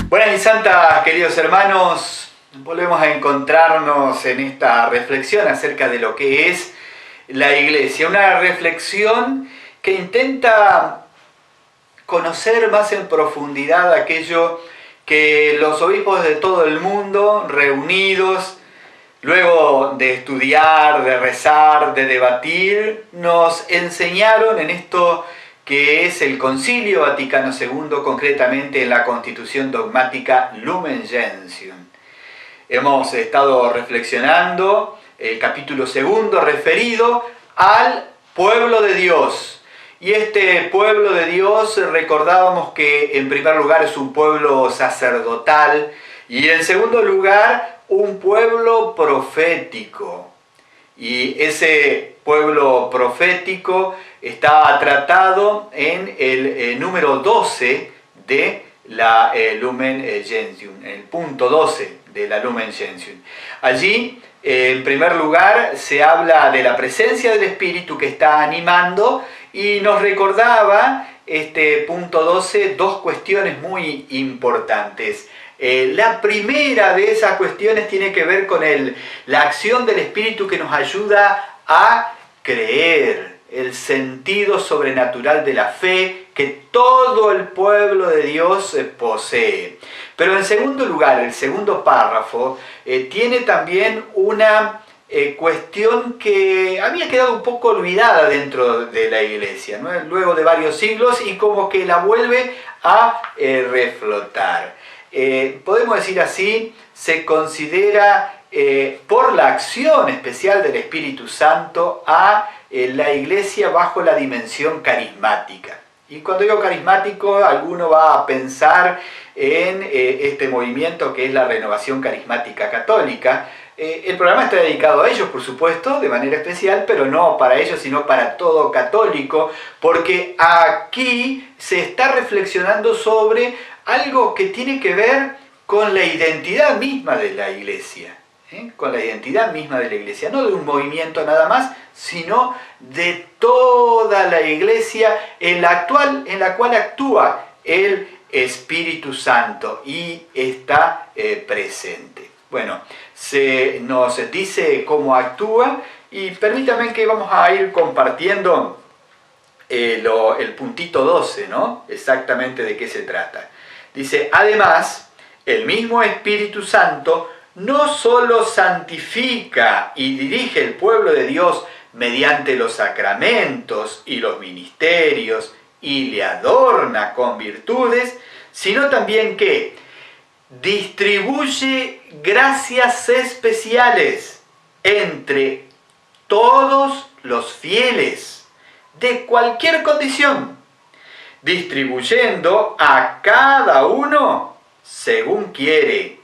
Buenas y santas, queridos hermanos, volvemos a encontrarnos en esta reflexión acerca de lo que es la Iglesia. Una reflexión que intenta conocer más en profundidad aquello que los obispos de todo el mundo, reunidos, luego de estudiar, de rezar, de debatir, nos enseñaron en esto que es el Concilio Vaticano II, concretamente en la Constitución Dogmática Lumen Gentium. Hemos estado reflexionando el capítulo segundo referido al pueblo de Dios. Y este pueblo de Dios, recordábamos que en primer lugar es un pueblo sacerdotal y en segundo lugar un pueblo profético. Y ese pueblo profético está tratado en el número 12 de la Lumen Gentium, el punto 12 de la Lumen Gentium. Allí, en primer lugar, se habla de la presencia del Espíritu que está animando y nos recordaba este punto 12 dos cuestiones muy importantes. La primera de esas cuestiones tiene que ver con la acción del Espíritu que nos ayuda a creer, el sentido sobrenatural de la fe que todo el pueblo de Dios posee. Pero en segundo lugar, el segundo párrafo tiene también una cuestión que había quedado un poco olvidada dentro de la Iglesia, ¿no? Luego de varios siglos, y como que la vuelve a reflotar. Podemos decir así, se considera por la acción especial del Espíritu Santo a la Iglesia bajo la dimensión carismática. Y cuando digo carismático, alguno va a pensar en este movimiento que es la Renovación Carismática Católica. El programa está dedicado a ellos, por supuesto, de manera especial, pero no para ellos, sino para todo católico, porque aquí se está reflexionando sobre algo que tiene que ver con la identidad misma de la Iglesia. Con la identidad misma de la Iglesia, no de un movimiento nada más, sino de toda la Iglesia en la cual actúa el Espíritu Santo y está presente. Bueno, se nos dice cómo actúa y permítanme que vamos a ir compartiendo el puntito 12, ¿no? Exactamente de qué se trata. Dice, además, el mismo Espíritu Santo no solo santifica y dirige el pueblo de Dios mediante los sacramentos y los ministerios y le adorna con virtudes, sino también que distribuye gracias especiales entre todos los fieles de cualquier condición, distribuyendo a cada uno según quiere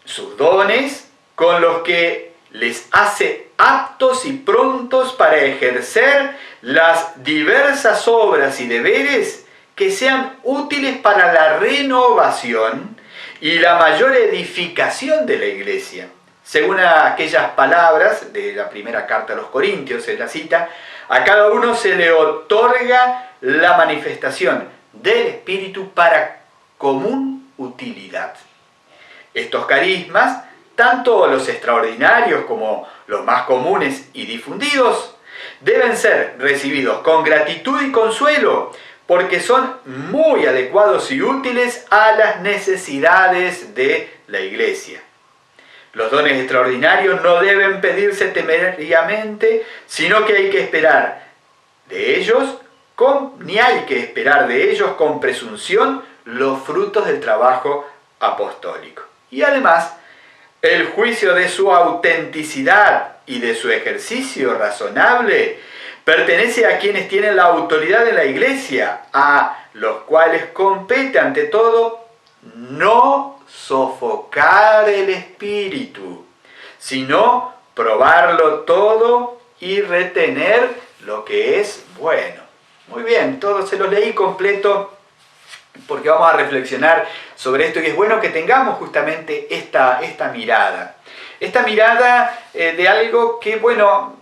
sus dones, con los que les hace aptos y prontos para ejercer las diversas obras y deberes que sean útiles para la renovación y la mayor edificación de la Iglesia. Según aquellas palabras de la primera carta a los Corintios, en la cita, a cada uno se le otorga la manifestación del Espíritu para común utilidad. Estos carismas, tanto los extraordinarios como los más comunes y difundidos, deben ser recibidos con gratitud y consuelo, porque son muy adecuados y útiles a las necesidades de la Iglesia. Los dones extraordinarios no deben pedirse temerariamente, sino que hay que esperar de ellos, ni hay que esperar de ellos con presunción los frutos del trabajo apostólico. Y además, el juicio de su autenticidad y de su ejercicio razonable pertenece a quienes tienen la autoridad en la Iglesia, a los cuales compete ante todo no sofocar el espíritu, sino probarlo todo y retener lo que es bueno. Muy bien, todo se los leí completo porque vamos a reflexionar sobre esto y es bueno que tengamos justamente esta mirada. Esta mirada de algo que, bueno,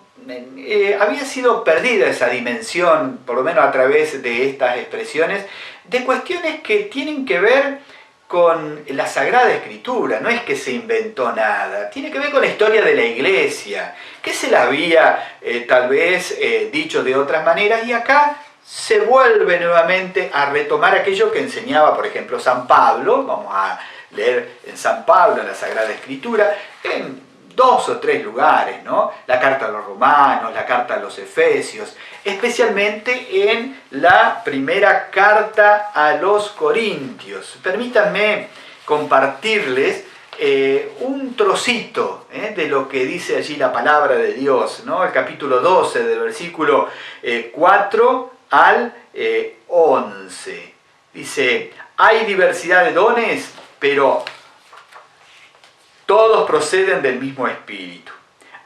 había sido perdida esa dimensión, por lo menos a través de estas expresiones, de cuestiones que tienen que ver con la Sagrada Escritura. No es que se inventó nada, tiene que ver con la historia de la Iglesia, que se la había tal vez dicho de otras maneras, y acá se vuelve nuevamente a retomar aquello que enseñaba, por ejemplo, San Pablo. Vamos a leer en San Pablo, en la Sagrada Escritura, en 2 o 3 lugares, ¿no? La carta a los romanos, la carta a los efesios, especialmente en la primera carta a los corintios. Permítanme compartirles un trocito de lo que dice allí la palabra de Dios, ¿no? El capítulo 12, del versículo 4 al 11. Dice: hay diversidad de dones, pero todos proceden del mismo Espíritu.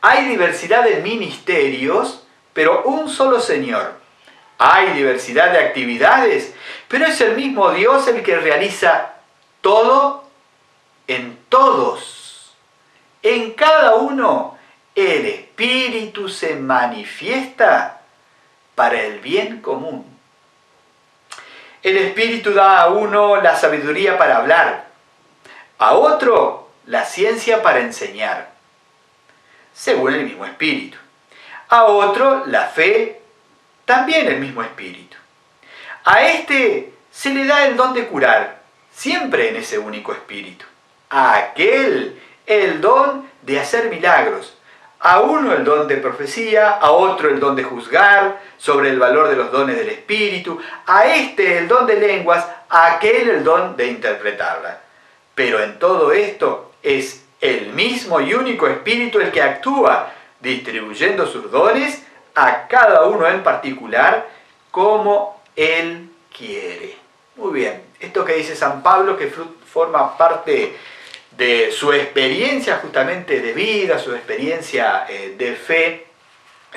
Hay diversidad de ministerios, pero un solo Señor. Hay diversidad de actividades, pero es el mismo Dios el que realiza todo en todos. En cada uno, el Espíritu se manifiesta para el bien común. El Espíritu da a uno la sabiduría para hablar, a otro la ciencia para enseñar, según el mismo Espíritu. A otro la fe, también el mismo Espíritu. A este se le da el don de curar, siempre en ese único Espíritu. A aquel el don de hacer milagros. A uno el don de profecía, a otro el don de juzgar sobre el valor de los dones del Espíritu, a este el don de lenguas, a aquel el don de interpretarlas. Pero en todo esto es el mismo y único Espíritu el que actúa, distribuyendo sus dones a cada uno en particular como Él quiere. Muy bien, esto que dice San Pablo, que forma parte de su experiencia justamente de vida, su experiencia de fe,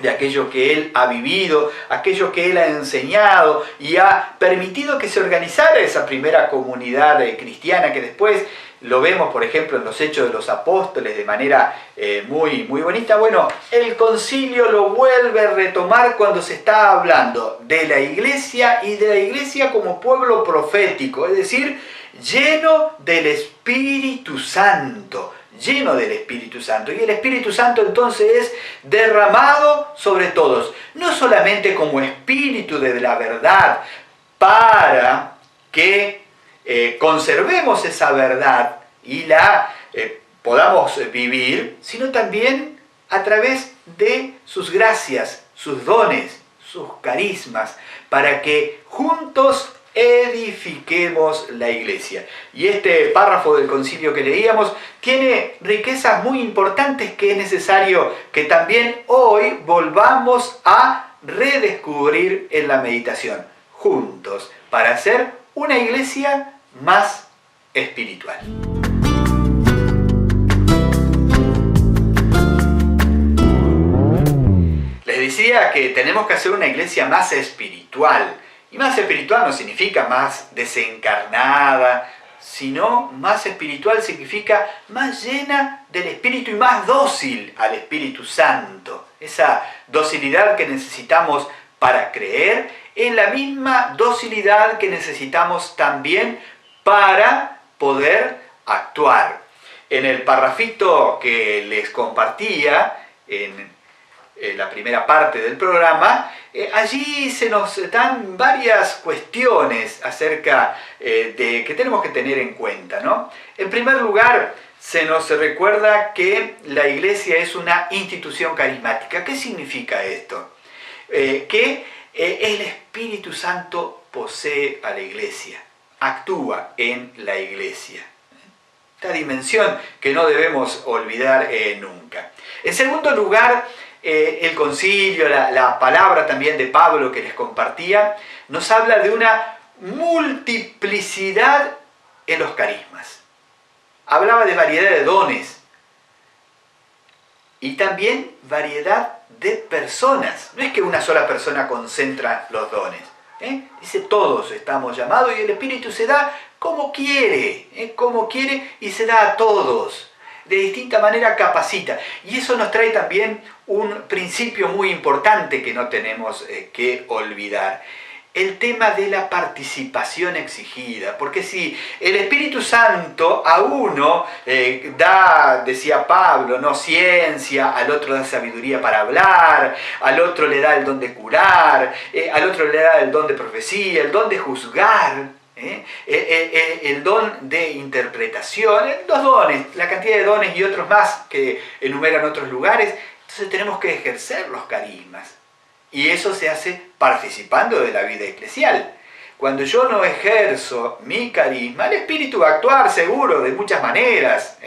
de aquello que él ha vivido, aquello que él ha enseñado y ha permitido que se organizara esa primera comunidad cristiana, que después lo vemos, por ejemplo, en los Hechos de los Apóstoles de manera muy bonita. Bueno, el concilio lo vuelve a retomar cuando se está hablando de la iglesia y de la iglesia como pueblo profético, es decir, lleno del Espíritu Santo. Lleno del Espíritu Santo. Y el Espíritu Santo entonces es derramado sobre todos, no solamente como Espíritu de la verdad, para que conservemos esa verdad y la podamos vivir, sino también a través de sus gracias, sus dones, sus carismas, para que juntos edifiquemos la iglesia. Y este párrafo del concilio que leíamos tiene riquezas muy importantes que es necesario que también hoy volvamos a redescubrir en la meditación, juntos, para hacer una iglesia más espiritual. Les decía que tenemos que hacer una iglesia más espiritual. Y más espiritual no significa más desencarnada, sino más espiritual significa más llena del Espíritu y más dócil al Espíritu Santo. Esa docilidad que necesitamos para creer es la misma docilidad que necesitamos también para poder actuar. En el parrafito que les compartía en la primera parte del programa, allí se nos dan varias cuestiones acerca de que tenemos que tener en cuenta, ¿no? En primer lugar, se nos recuerda que la iglesia es una institución carismática. ¿Qué significa esto? Que el Espíritu Santo posee a la iglesia, actúa en la iglesia. Esta dimensión que no debemos olvidar nunca. En segundo lugar, el concilio, la palabra también de Pablo que les compartía, nos habla de una multiplicidad en los carismas. Hablaba de variedad de dones y también variedad de personas. No es que una sola persona concentra los dones. Dice, todos estamos llamados y el Espíritu se da como quiere y se da a todos. de distinta manera capacita. Y eso nos trae también un principio muy importante que no tenemos que olvidar. El tema de la participación exigida, porque si el Espíritu Santo a uno da, decía Pablo, no ciencia, al otro da sabiduría para hablar, al otro le da el don de curar, al otro le da el don de profecía, el don de juzgar, el don de interpretación, los dones, la cantidad de dones y otros más que enumeran otros lugares. Entonces tenemos que ejercer los carismas. Y eso se hace participando de la vida eclesial. Cuando yo no ejerzo mi carisma, el Espíritu va a actuar seguro de muchas maneras,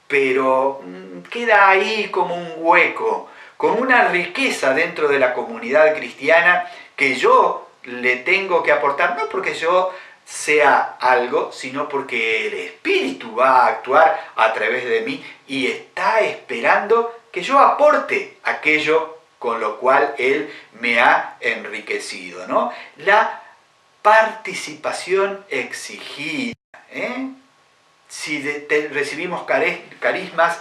pero queda ahí como un hueco, como una riqueza dentro de la comunidad cristiana que yo le tengo que aportar, no porque yo sea algo, sino porque el Espíritu va a actuar a través de mí y está esperando que yo aporte aquello con lo cual Él me ha enriquecido, ¿no? La participación exigida. Si recibimos carismas,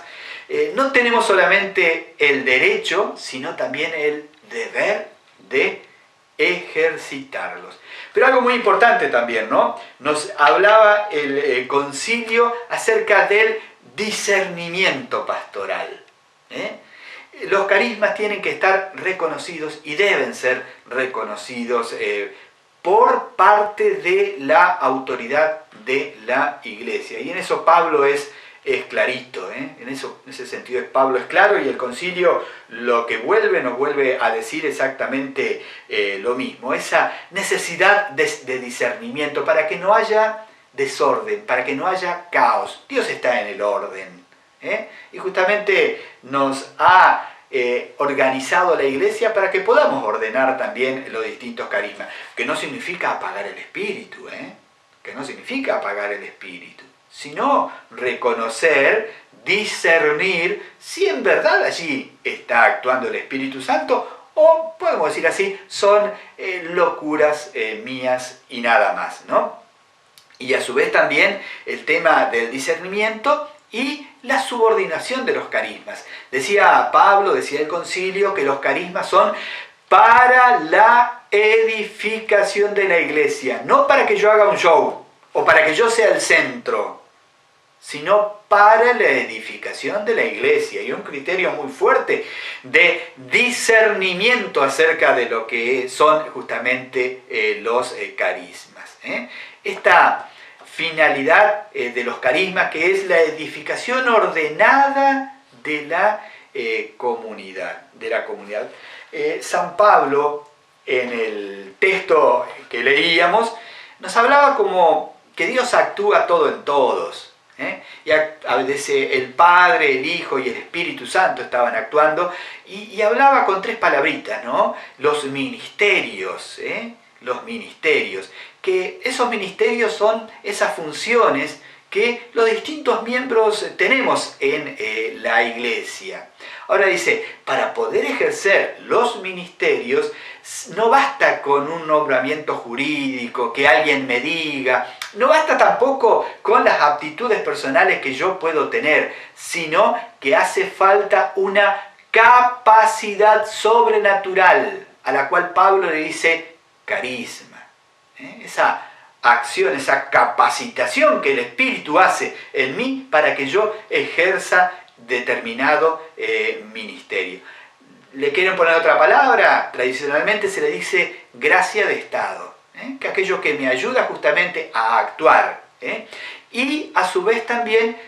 no tenemos solamente el derecho, sino también el deber de ejercitarlos. Pero algo muy importante también, ¿no? Nos hablaba el concilio acerca del discernimiento pastoral. Los carismas tienen que estar reconocidos y deben ser reconocidos por parte de la autoridad de la Iglesia. Y en eso Pablo es clarito, en ese sentido Pablo es claro, y el concilio lo que nos vuelve a decir exactamente lo mismo, esa necesidad de discernimiento para que no haya desorden, para que no haya caos. Dios está en el orden, y justamente nos ha organizado la Iglesia para que podamos ordenar también los distintos carismas, que no significa apagar el espíritu, que no significa apagar el espíritu, sino reconocer, discernir si en verdad allí está actuando el Espíritu Santo o, podemos decir así, son locuras mías y nada más, ¿no? Y a su vez también el tema del discernimiento y la subordinación de los carismas. Decía Pablo, decía el concilio, que los carismas son para la edificación de la Iglesia, no para que yo haga un show o para que yo sea el centro, sino para la edificación de la Iglesia. Y un criterio muy fuerte de discernimiento acerca de lo que son justamente los carismas. Esta finalidad de los carismas, que es la edificación ordenada de la comunidad. San Pablo, en el texto que leíamos, nos hablaba como que Dios actúa todo en todos. Y a veces el Padre, el Hijo y el Espíritu Santo estaban actuando, y hablaba con tres palabritas, ¿no? Los ministerios, los ministerios, que esos ministerios son esas funciones que los distintos miembros tenemos en la Iglesia. Ahora dice, para poder ejercer los ministerios, no basta con un nombramiento jurídico, que alguien me diga, no basta tampoco con las aptitudes personales que yo puedo tener, sino que hace falta una capacidad sobrenatural, a la cual Pablo le dice carisma. Esa acción, esa capacitación que el Espíritu hace en mí para que yo ejerza determinado ministerio. ¿Le quieren poner otra palabra? Tradicionalmente se le dice gracia de Estado, que aquello que me ayuda justamente a actuar. Y a su vez también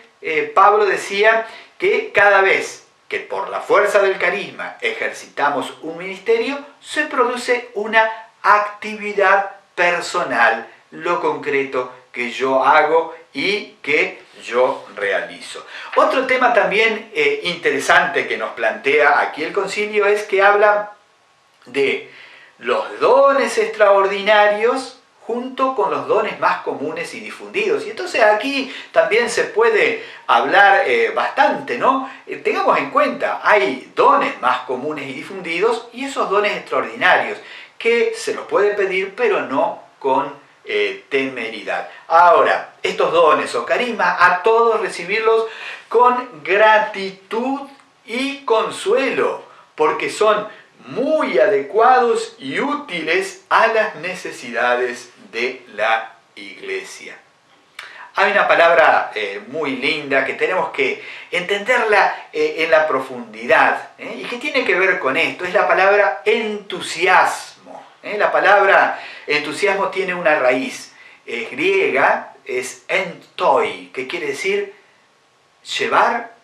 Pablo decía que cada vez que por la fuerza del carisma ejercitamos un ministerio, se produce una actividad personal, lo concreto que yo hago y que yo realizo. Otro tema también interesante que nos plantea aquí el concilio es que habla de los dones extraordinarios junto con los dones más comunes y difundidos. Y entonces aquí también se puede hablar bastante, ¿no? Tengamos en cuenta, hay dones más comunes y difundidos y esos dones extraordinarios que se los puede pedir, pero no con temeridad. Ahora, estos dones o carismas, a todos recibirlos con gratitud y consuelo, porque son muy adecuados y útiles a las necesidades de la iglesia. Hay una palabra muy linda que tenemos que entenderla en la profundidad, y que tiene que ver con esto, es la palabra entusiasmo. La palabra entusiasmo tiene una raíz griega, es entoi, que quiere decir llevar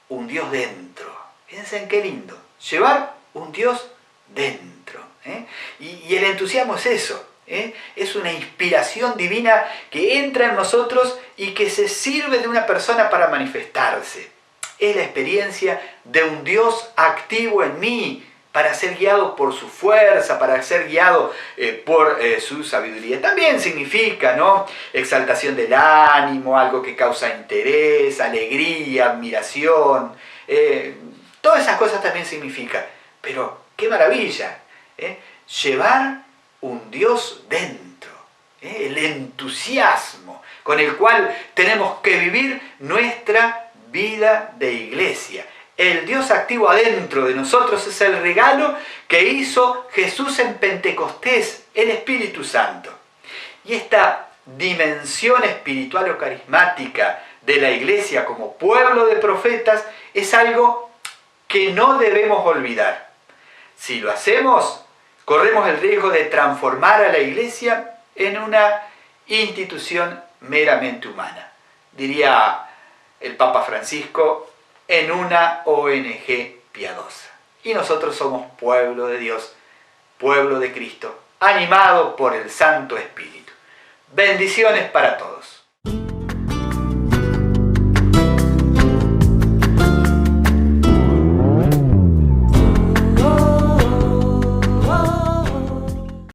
un Dios dentro. Piensen qué lindo, llevar un Dios dentro. Y el entusiasmo es eso. Es una inspiración divina que entra en nosotros y que se sirve de una persona para manifestarse. Es la experiencia de un Dios activo en mí para ser guiado por su fuerza, para ser guiado por su sabiduría. También significa, ¿no?, exaltación del ánimo, algo que causa interés, alegría, admiración. Todas esas cosas también significa. Pero qué maravilla, llevar un Dios dentro, el entusiasmo con el cual tenemos que vivir nuestra vida de iglesia. El Dios activo adentro de nosotros es el regalo que hizo Jesús en Pentecostés, el Espíritu Santo. Y esta dimensión espiritual o carismática de la iglesia como pueblo de profetas es algo que no debemos olvidar. Si lo hacemos, corremos el riesgo de transformar a la iglesia en una institución meramente humana. Diría el Papa Francisco, en una ONG piadosa. Y nosotros somos pueblo de Dios, pueblo de Cristo, animado por el Santo Espíritu. Bendiciones para todos.